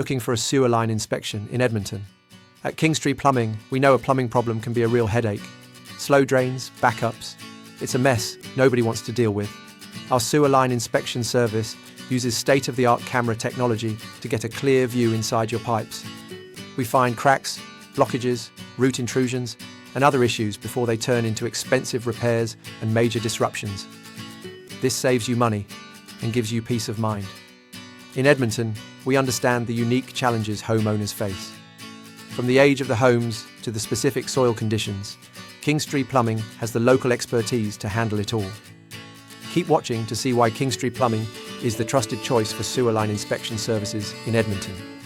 looking for a sewer line inspection in Edmonton. At Kingstree Plumbing, we know a plumbing problem can be a real headache. Slow drains, backups. It's a mess nobody wants to deal with. Our sewer line inspection service uses state-of-the-art camera technology to get a clear view inside your pipes. We find cracks, blockages, root intrusions, and other issues before they turn into expensive repairs and major disruptions. This saves you money and gives you peace of mind. In Edmonton, we understand the unique challenges homeowners face. From the age of the homes to the specific soil conditions, Kingstree Plumbing has the local expertise to handle it all. Keep watching to see why Kingstree Plumbing is the trusted choice for sewer line inspection services in Edmonton.